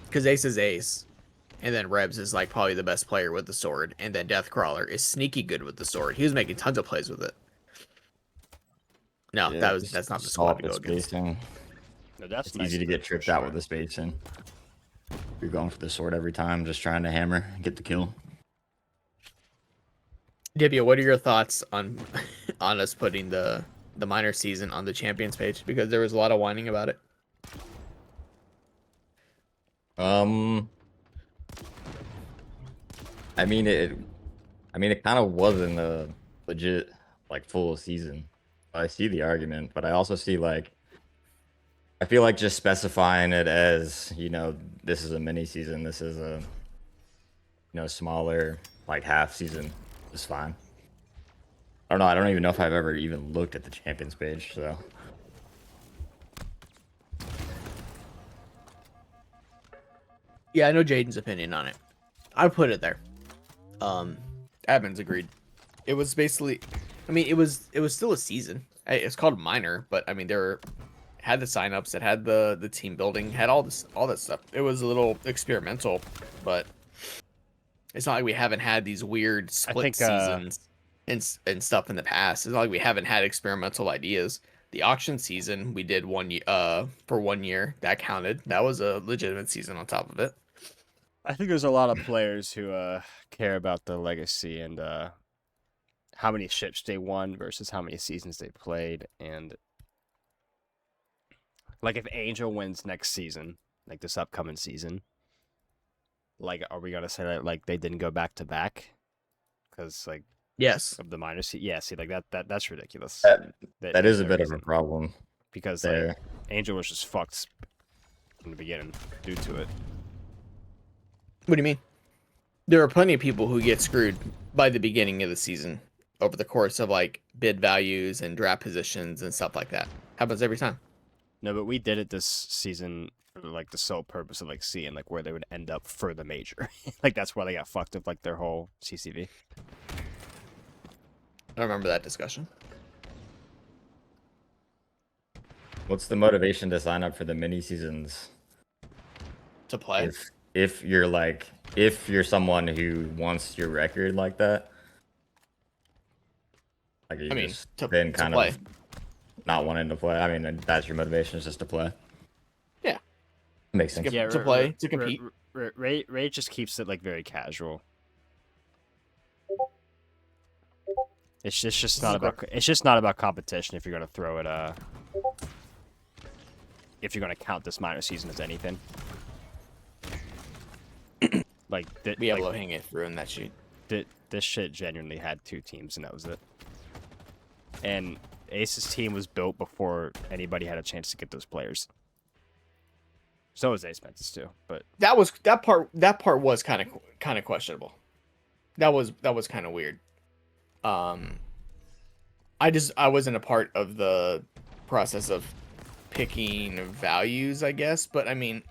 Because Ace is Ace, and then Rebs is like probably the best player with the sword, and then Deathcrawler is sneaky good with the sword. He was making tons of plays with it. No, Yeah, that's not the just squad off to go the against. spacing. No, that's It's nice easy to grip get for tripped out sure. with the spacing. You're going for the sword every time, just trying to hammer, get the kill. Dveo, what are your thoughts on on us putting the minor season on the champions page? Because there was a lot of whining about it. I mean it kind of wasn't a legit like full season. I see the argument, but I also see like I feel like just specifying it as, this is a mini season, this is a smaller like half season is fine. I don't know, I don't even know if I've ever even looked at the champions page, so Yeah, I know Jaden's opinion on it. I put it there. Admins agreed. It was basically, I mean, it was still a season. It's called minor, but I mean, had the signups, it had the team building, had all that stuff. It was a little experimental, but it's not like we haven't had these weird split think, seasons and stuff in the past. It's not like we haven't had experimental ideas. The auction season we did for 1 year, that counted. That was a legitimate season on top of it. I think there's a lot of players who care about the legacy and how many ships they won versus how many seasons they played. And like if Angel wins next season, like this upcoming season, like are we gonna say that like they didn't go back to back? Because like Yes. of the minor season, yeah. See, like that's ridiculous. that is a no bit of a reason. problem Because there. like Angel was just fucked in the beginning due to it. What do you mean? There are plenty of people who get screwed by the beginning of the season over the course of like bid values and draft positions and stuff like that. Happens every time. No, but we did it this season for like the sole purpose of like seeing like where they would end up for the major. Like that's why they got fucked with like their whole CCV. I remember that discussion. What's the motivation to sign up for the mini seasons? To play. If you're someone who wants your record like that. Like you I mean, just to been kind play. of not wanting to play. I mean, that's your motivation is just to play. Yeah. Makes sense. Yeah, to play, to compete. Ray just keeps it like very casual. It's just not about competition if you're gonna throw it if you're gonna count this minor season as anything. Like Be able to hang it through in that sheet. This shit genuinely had 2 teams and that was it. And Ace's team was built before anybody had a chance to get those players. So was Ace Mentis too, but That part was kind of questionable. That was kind of weird. I wasn't a part of the process of picking values, I guess, but I mean,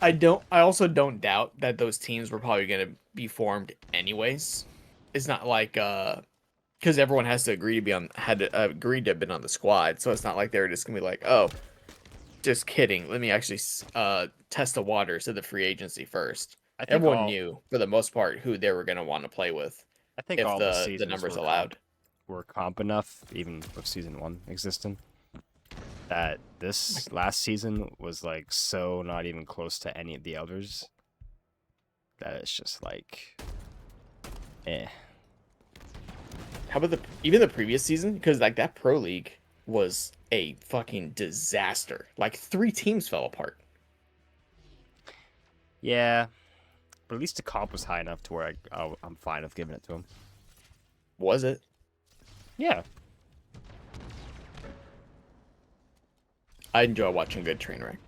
I also don't doubt that those teams were probably going to be formed anyways. It's not like because everyone has to agree to agree to have been on the squad, so it's not like they're just gonna be like, oh, just kidding. Let me actually test the waters of the free agency first. Everyone knew for the most part who they were gonna want to play with. I think if all the numbers allowed were comp enough, even with season 1 existing, that this last season was like so not even close to any of the others that it's just like, eh. How about even the previous season? Because like that pro league was a fucking disaster. Like 3 teams fell apart. Yeah, but at least the comp was high enough to where I'm fine with giving it to him. Was it? Yeah. I enjoy watching good train wreck.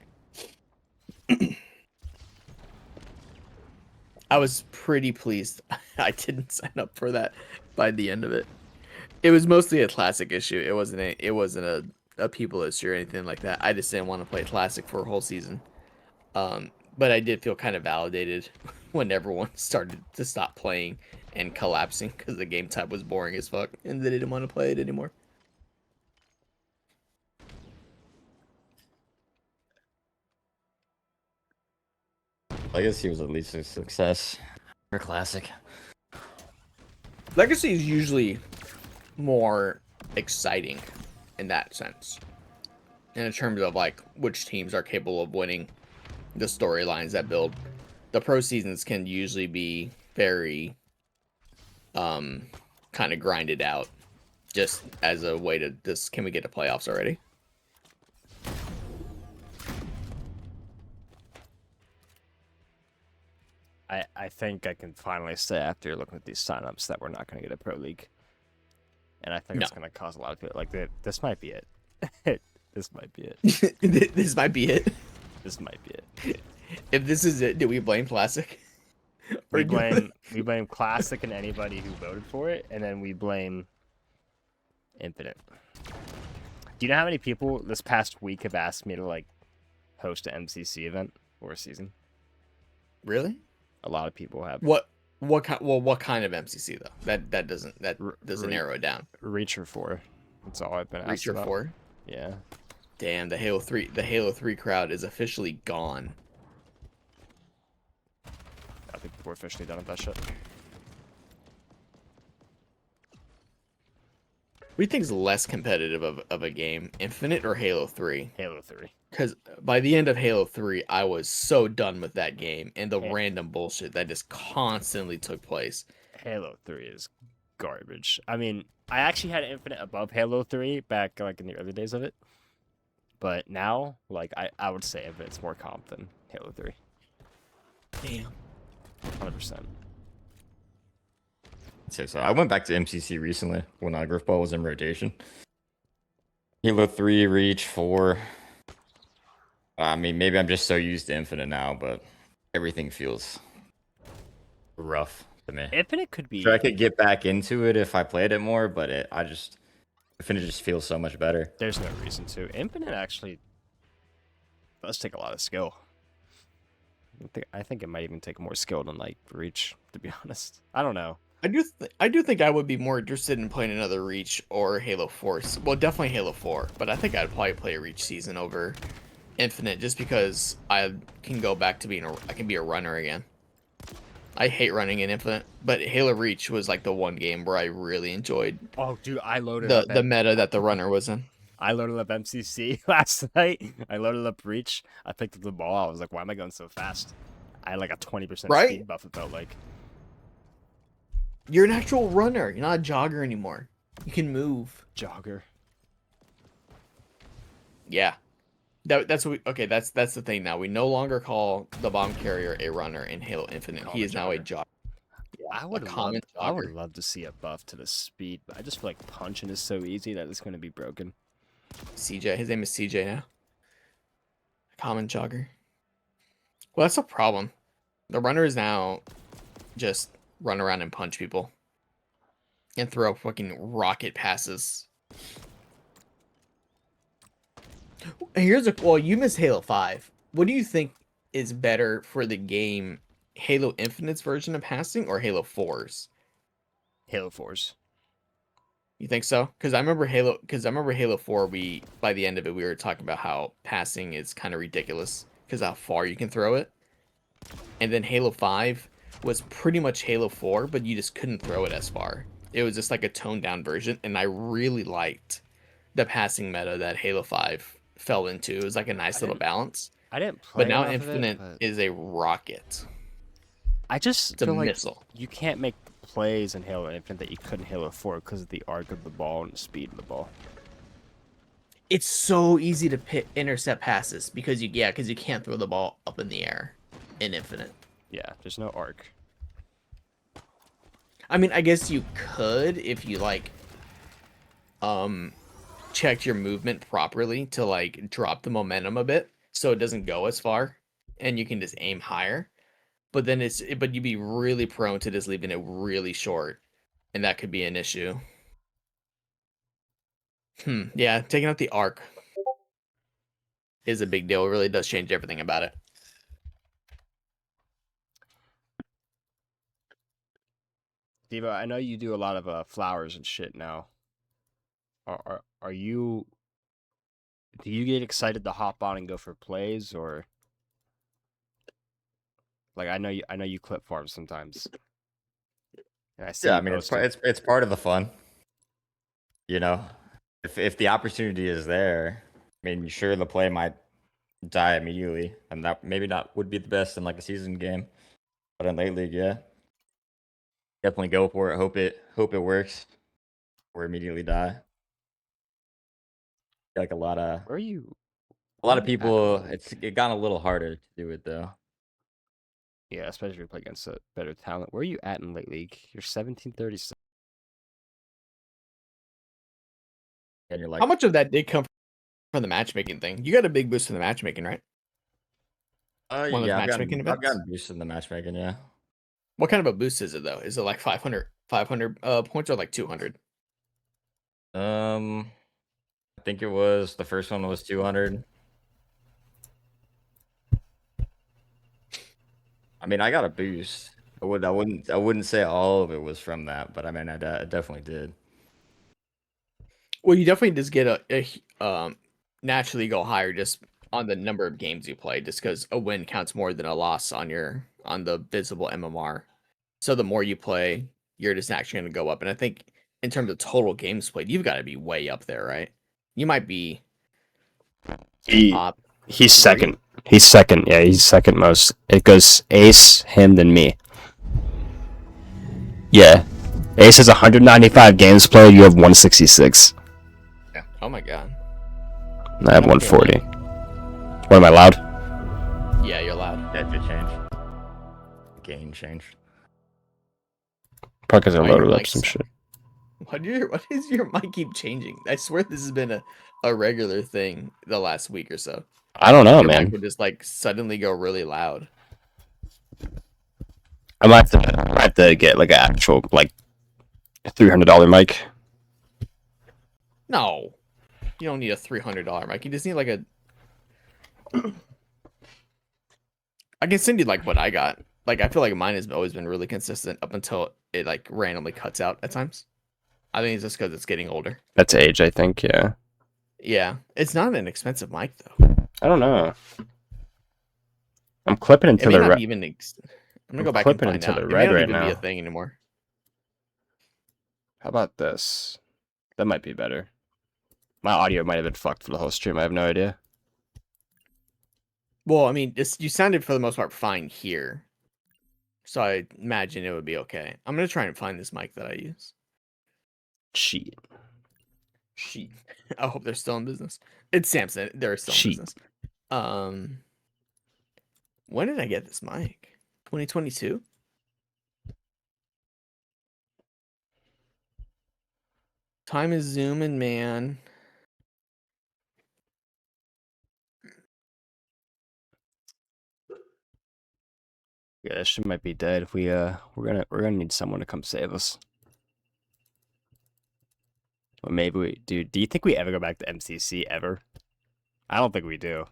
I was pretty pleased I didn't sign up for that by the end of it. It was mostly a classic issue. It wasn't a people issue or anything like that. I just didn't want to play classic for a whole season. But I did feel kind of validated when everyone started to stop playing and collapsing because the game type was boring as fuck and they didn't want to play it anymore. Legacy was at least a success for Classic. Legacy is usually more exciting in that sense. In terms of like which teams are capable of winning, the storylines that build. The pro seasons can usually be very kind of grinded out just as a way to can we get to playoffs already? I think I can finally say after looking at these signups that we're not going to get a pro league, and I think it's going to cause a lot of people like this might be it. This might be it. This might be it. This might be it. If this is it, do we blame Classic? We blame Classic and anybody who voted for it, and then we blame Infinite. Do you know how many people this past week have asked me to like host an MCC event or a season? Really? A lot of people have. What kind of MCC though? That doesn't narrow it down. Reacher 4. That's all I've been asked about. Reacher 4? Yeah. Damn, the Halo 3 crowd is officially gone. I think we're officially done with that shit. What do you think is less competitive of a game, Infinite or Halo 3? Halo 3. Because by the end of Halo 3, I was so done with that game and the random bullshit that just constantly took place. Halo 3 is garbage. I mean, I actually had Infinite above Halo 3 back like in the early days of it. But now, like, I would say Infinite's more comp than Halo 3. Damn. 100%. So I went back to MCC recently when Griffball was in rotation. Halo 3, Reach, 4. I mean, maybe I'm just so used to Infinite now, but everything feels rough to me. Infinite could be... Sure, I could get back into it if I played it more, but Infinite just feels so much better. There's no reason to. Infinite actually does take a lot of skill. I think it might even take more skill than like Reach, to be honest. I don't know. I do think I would be more interested in playing another Reach or Halo 4. Well, definitely Halo 4, but I think I'd probably play a Reach season over Infinite just because I can go back to I can be a runner again. I hate running in Infinite, but Halo Reach was like the one game where I really enjoyed Oh, dude, I loaded up. the meta that the runner was in. I loaded up MCC last night. I loaded up Reach. I picked up the ball. I was like, why am I going so fast? I had like a 20% Right? speed buff, it felt like. You're an actual runner. You're not a jogger anymore. You can move. Jogger. Yeah. That's what okay, that's the thing now. We no longer call the bomb carrier a runner in Halo Infinite. Call He him a is now a jogger. jogger. Yeah, I a would common I would jogger. love to see a buff to the speed, but I just feel like punching is so easy that it's going to be broken. CJ. His name is CJ now. Common jogger. Well, that's a problem. The runner is now just run around and punch people. And throw fucking rocket passes. Here's a well, you miss Halo 5. What do you think is better for the game? Halo Infinite's version of passing or Halo 4's? Halo 4s. You think so? Because I remember Halo 4, we by the end of it we were talking about how passing is kind of ridiculous because how far you can throw it. And then Halo 5 was pretty much Halo 4, but you just couldn't throw it as far. It was just like a toned down version, and I really liked the passing meta that Halo 5 fell into. It was like a nice little balance. I didn't play But now enough Infinite of it, is a rocket. I just It's a feel like missile. you can't make plays in Halo Infinite that you could in Halo 4 because of the arc of the ball and the speed of the ball. It's so easy to intercept passes because you can't throw the ball up in the air in Infinite. Yeah, there's no arc. I mean, I guess you could if you checked your movement properly to like drop the momentum a bit so it doesn't go as far and you can just aim higher. But then you'd be really prone to just leaving it really short, and that could be an issue. Yeah, taking out the arc is a big deal. It really does change everything about it. Dveo, I know you do a lot of flowers and shit now. Are you? Do you get excited to hop on and go for plays, or like I know you clip farm sometimes, and I see Yeah, you I mean, it's post it. it's part of the fun. You know, if the opportunity is there, I mean, sure, the play might die immediately, and that maybe not would be the best in like a season game, but in late league, yeah, definitely go for it. Hope it works, or immediately die. Like Where are you? a Where are you at people, in the league? it gotten a little harder to do it though. Yeah, especially if you play against a better talent. Where are you at in late league? You're 1736. And you're How like, much of that did come from the matchmaking thing? You got a big boost in the matchmaking, right? One of those yeah, matchmaking I've events? gotten boosted in the matchmaking, yeah. What kind of a boost is it though? Is it like 500 points or like 200? I think it was the first one was 200. I mean, I got a boost. I wouldn't say all of it was from that, but I mean, I definitely did. Well, you definitely just get naturally go higher just on the number of games you play, just because a win counts more than a loss on the visible MMR. So the more you play, you're just actually going to go up. And I think in terms of total games played, you've got to be way up there, right? You might be top. He's 30? second. He's second. Yeah, he's second most. It goes Ace, him, then me. Yeah. Ace has 195 games played. You have 166. Yeah. Oh my god. I have I don't care, 140. What am I loud? Yeah, you're loud. That did change. Game changed. Probably because I Why your loaded up mic's- some shit. What does your mic keep changing? I swear this has been a regular thing the last week or so. I don't know, Your mic man. would just like suddenly go really loud. I might have to get like an actual like $300 mic. No, you don't need a $300 mic. You just need like a. I can send you like what I got. Like I feel like mine has always been really consistent up until it like randomly cuts out at times. I think it's just because it's getting older. That's age, I think. Yeah. Yeah, it's not an expensive mic though. I don't know. I'm clipping It into may the. not be even. I'm gonna I'm go back and clipping find into out. the It may red not right even be a now. thing anymore. How about this? That might be better. My audio might have been fucked for the whole stream. I have no idea. Well, I mean, you sounded for the most part fine here, so I imagine it would be okay. I'm gonna try and find this mic that I use. Cheat. Sheet. I hope they're still in business. It's Samson. They're still in Sheet. business. When did I get this mic? 2022. Time is zooming, man. Yeah, this shit might be dead. If we're gonna need someone to come save us. Or maybe we do. Do you think we ever go back to MCC ever? I don't think we do.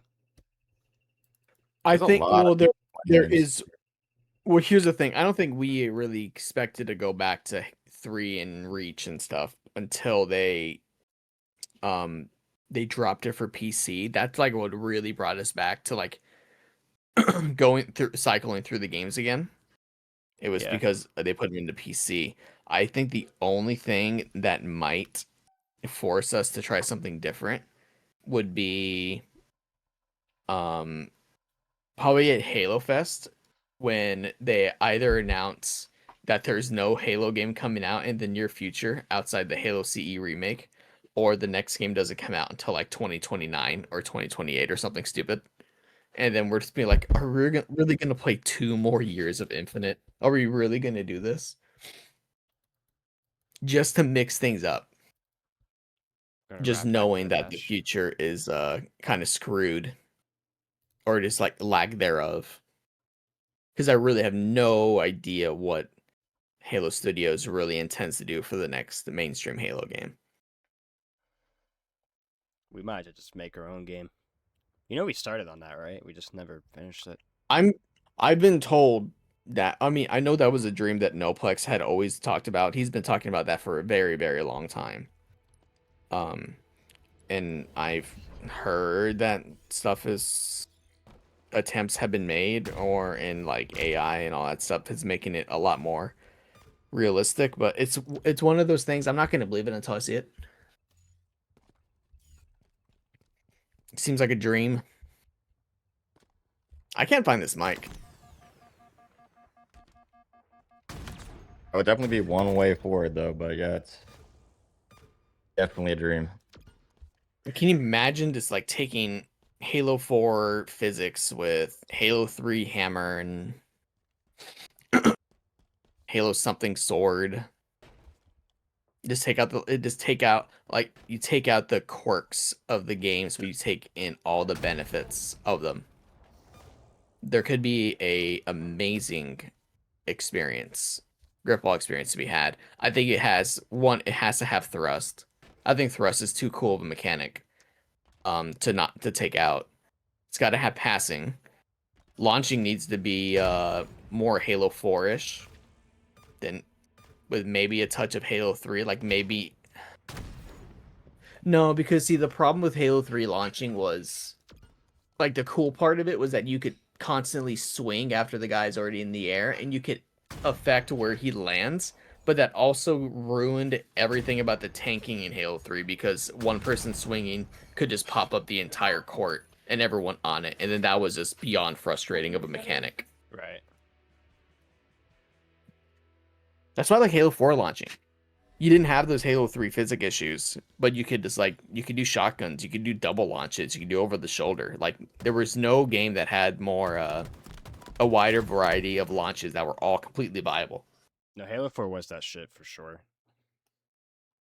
I There's a think. lot Well, of there people playing there games. is. Well, here's the thing. I don't think we really expected to go back to 3 and Reach and stuff until they dropped it for PC. That's like what really brought us back to like cycling through the games again. It was Yeah. because they put them into PC. I think the only thing that might force us to try something different would be probably at Halo Fest when they either announce that there's no Halo game coming out in the near future outside the Halo CE remake, or the next game doesn't come out until like 2029 or 2028 or something stupid. And then we're just being like, are we really going to play 2 more years of Infinite? Are we really going to do this? Just to mix things up. Gonna Just wrap back to knowing that the Dash. future is kind of screwed. Or just like lack thereof. Because I really have no idea what Halo Studios really intends to do for the next mainstream Halo game. We might just make our own game. You know, we started on that, right? We just never finished it. I've been told that. I mean, I know that was a dream that Noplex had always talked about. He's been talking about that for a very, very long time. And I've heard that stuff is attempts have been made, or in like AI and all that stuff is making it a lot more realistic. But it's one of those things. I'm not gonna believe it until I see it. It seems like a dream. I can't find this mic. It would definitely be one way forward, though. But yeah, it's definitely a dream. Can you imagine just like taking Halo 4 physics with Halo 3 hammer and Halo something sword? Just take out you take out the quirks of the games, but you take in all the benefits of them. There could be a amazing experience, gripball experience to be had. I think it has to have thrust. I think thrust is too cool of a mechanic to take out. It's got to have passing. Launching needs to be more Halo 4-ish than with maybe a touch of Halo 3, like maybe. No, because see, the problem with Halo 3 launching was like the cool part of it was that you could constantly swing after the guy's already in the air and you could affect where he lands, but that also ruined everything about the tanking in Halo 3 because one person swinging could just pop up the entire court and everyone on it, and then that was just beyond frustrating of a mechanic. Right. That's why I like Halo 4 launching. You didn't have those Halo 3 physics issues, but you could just you could do shotguns, you could do double launches, you could do over the shoulder. Like there was no game that had more a wider variety of launches that were all completely viable. No, Halo 4 was that shit for sure.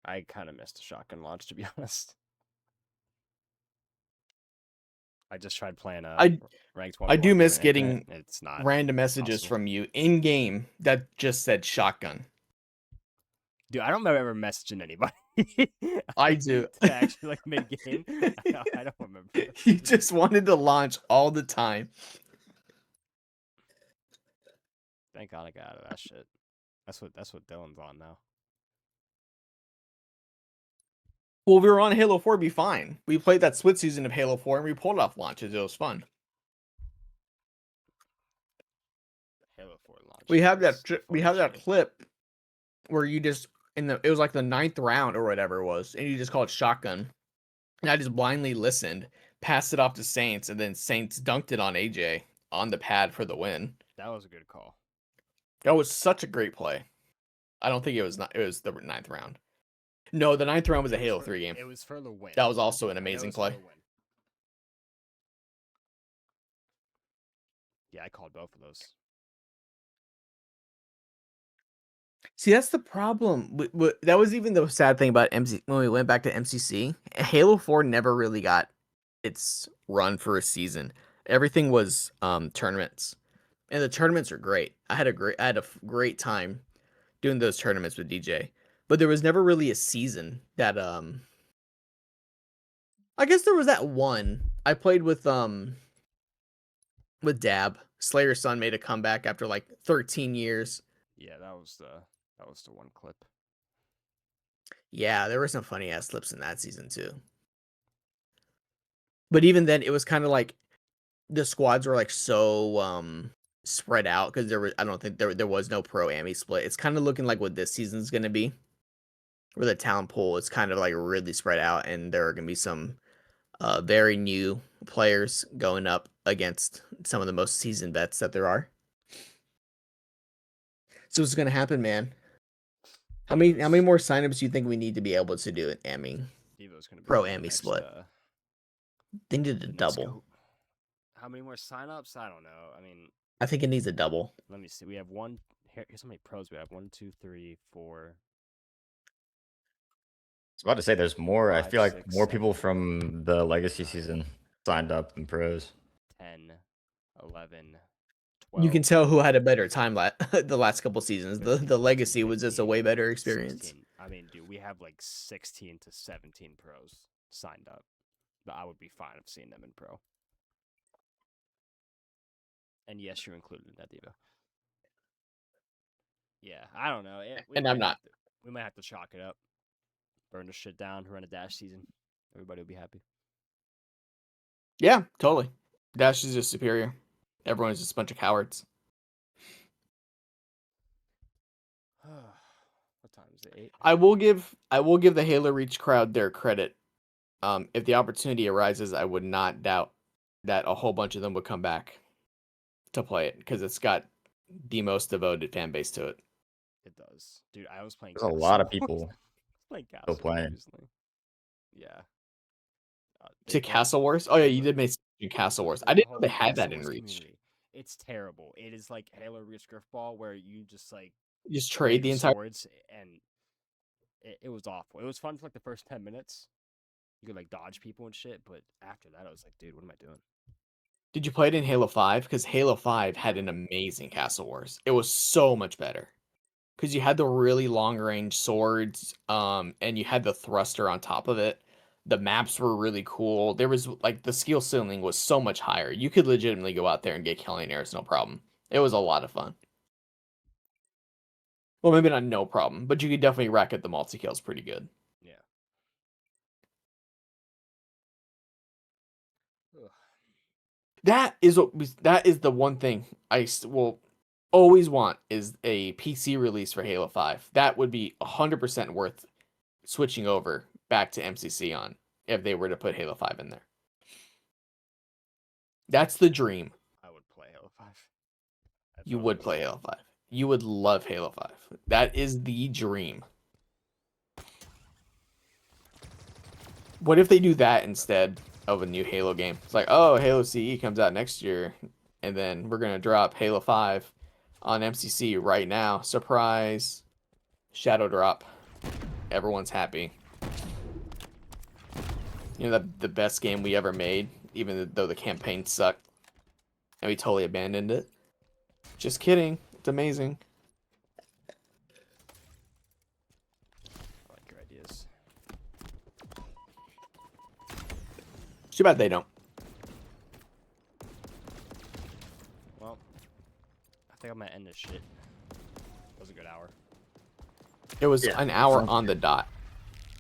I kind of missed the shotgun launch, to be honest. I just tried playing ranked one. I do miss for getting Infinite. It's not random messages possible. from you in game that just said shotgun. Dude, I don't remember ever messaging anybody. I do. To actually like mid game. I don't remember. You just wanted to launch all the time. Thank God I got out of that shit. That's what Dylan's on now. Well, we were on Halo 4, be fine. We played that split season of Halo 4 and we pulled off launches. It was fun. Halo 4 We have that. Kills We for have that shit. clip where you just it was like the 9th round or whatever it was, and you just called shotgun, and I just blindly listened, passed it off to Saints, and then Saints dunked it on AJ on the pad for the win. That was a good call. That was such a great play. I don't think it was not. It was the 9th round. No, the 9th round was a Halo 3 game. It was for the win. That was also an And it amazing was for play. the win. Yeah, I called both of those. See, that's the problem. That was even the sad thing about MC when we went back to MCC. Halo 4 never really got its run for a season. Everything was tournaments, and the tournaments are great. I had a great time doing those tournaments with DJ, but there was never really a season that I guess there was that one I played with Dab. Slayer's son made a comeback after like 13 years. Yeah, that was the one clip. Yeah, there were some funny ass slips in that season too. But even then, it was kind of like the squads were like so spread out because I don't think there was no pro Ami split. It's kind of looking like what this season's gonna be, where the talent pool is kind of like really spread out, and there are gonna be some very new players going up against some of the most seasoned vets that there are. So what's gonna happen, man? How many more signups do you think we need to be able to do at Ami? Devo's gonna be Pro the Ami next, split. They needed a the next double. goat. How many more signups? I don't know. I mean, I think it needs a double. let me see. We have one. Here's how many pros we have. 1, 2, 3, 4. I was about to say there's more. I 5, feel like 6, more 7, people from the legacy season signed up than pros. 10, 11, 12. You can tell who had a better time the last couple seasons. The 13, legacy was just a 15, way better experience. 16. I mean, dude, we have like 16 to 17 pros signed up. But I would be fine of seeing them in pro. And yes, you're included in that, Devo. Yeah, I don't know. And I'm not. We might have to chalk it up. Burn the shit down, run a dash season. Everybody will be happy. Yeah, totally. Dash is just superior. Everyone's just a bunch of cowards. What time is it? 8? I will give the Halo Reach crowd their credit. If the opportunity arises, I would not doubt that a whole bunch of them would come back to play it because it's got the most devoted fan base to it. It does. Dude, I was playing There's a lot of Castle. people playing still Castle playing. recently. Yeah. To Castle Wars? Oh yeah, you did mention Castle Wars. I didn't know they had that in Reach. Community. It's terrible. It is like Halo Reach Griffball where you just like Just trade the entire. swords, and it was awful. It was fun for like the first 10 minutes. You could like dodge people and shit, but after that, I was like, dude, what am I doing? Did you play it in Halo 5? Because Halo 5 had an amazing Castle Wars. It was so much better. Because you had the really long range swords, and you had the thruster on top of it. The maps were really cool. There was like the skill ceiling was so much higher. You could legitimately go out there and get killing airs, no problem. It was a lot of fun. Well, maybe not no problem, but you could definitely rack up the multi kills pretty good. Yeah. Ugh. That is the one thing I will always want is a PC release for Halo 5. That would be 100% worth switching over back to MCC on if they were to put Halo 5 in there. That's the dream. I would play Halo 5. You would play Halo 5. You would love Halo 5. That is the dream. What if they do that instead of a new Halo game? It's like, oh, Halo CE comes out next year, and then we're going to drop Halo 5 on MCC right now. Surprise. Shadow drop. Everyone's happy. You know, the best game we ever made, even though the campaign sucked. And we totally abandoned it. Just kidding. It's amazing. I like your ideas. Too bad they don't. Well, I think I'm gonna end this shit. It was a good hour. It was an hour on the dot.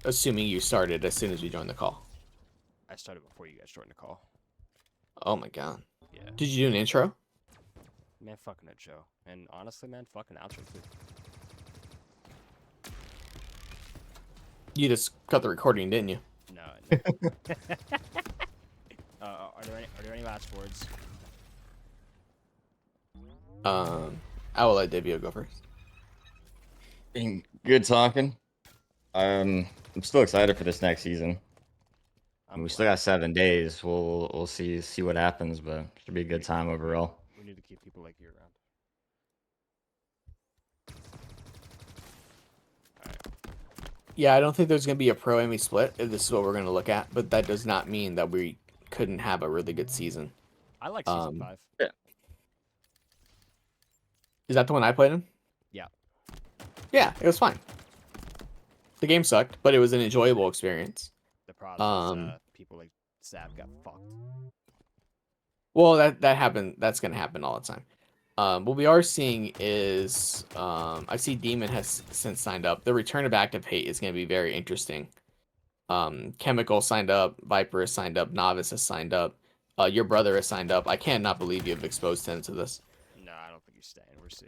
Assuming you started as soon as we joined the call. I started before you guys joined the call. Oh my god. Yeah. Did you do an intro? Man, fucking it, Joe. And honestly, man, fucking outro too. You just cut the recording, didn't you? No. Are there any last words? I will let Dveo go first. Good talking. I'm still excited for this next season. I'm We still glad. got 7 days. We'll see what happens, but should be a good time overall. We need to keep people like you around. Yeah, I don't think there's gonna be a pro Emmy split if this is what we're gonna look at, but that does not mean that we couldn't have a really good season. I like season 5. Is that the one I played in? Yeah. Yeah, it was fine. The game sucked, but it was an enjoyable experience. The problem is people like Sav got fucked. Well, that happened. That's gonna happen all the time. What we are seeing is I see Demon has since signed up. The return of active hate is gonna be very interesting. Chemical signed up, Viper has signed up, Novice has signed up, your brother has signed up. I cannot believe you have exposed him to this. No, I don't think he's staying. We'll see.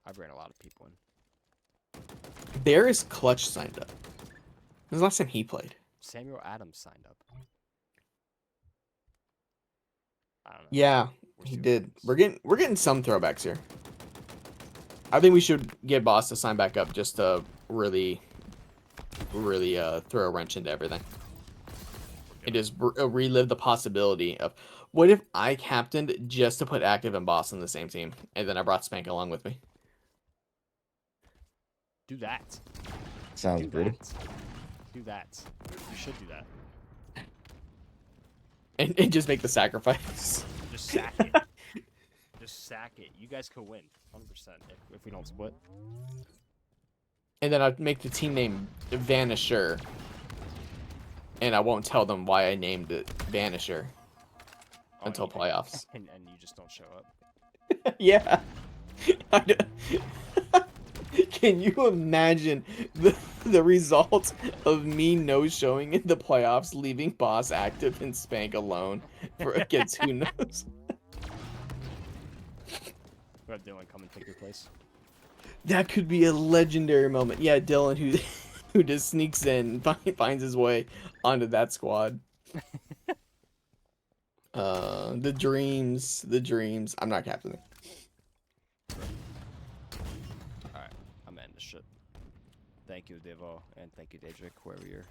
I've ran a lot of people in. There is Clutch signed up. When was the last time he played? Samuel Adams signed up. I don't know. Yeah, We'll he see what did. happens. We're getting some throwbacks here. I think we should get Boss to sign back up just to really throw a wrench into everything. And just relive the possibility of what if I captained just to put Active and Boss on the same team, and then I brought Spank along with me. Do that. Sounds Do brutal. that. Do that. You should do that. And just make the sacrifice. Just sack it. Just sack it. You guys could win 100% if we don't split. And then I'd make the team name Vanisher. And I won't tell them why I named it Vanisher until and- playoffs. And you just don't show up. Yeah. Can you imagine the result of me no showing in the playoffs, leaving Boss Active and Spank alone for against who knows? We have Dylan come and take your place. That could be a legendary moment. Yeah, Dylan who just sneaks in, finds his way onto that squad. The dreams. I'm not captaining. Alright, I'm ending this shit. Thank you, Dveo, and thank you, Daedric, wherever you're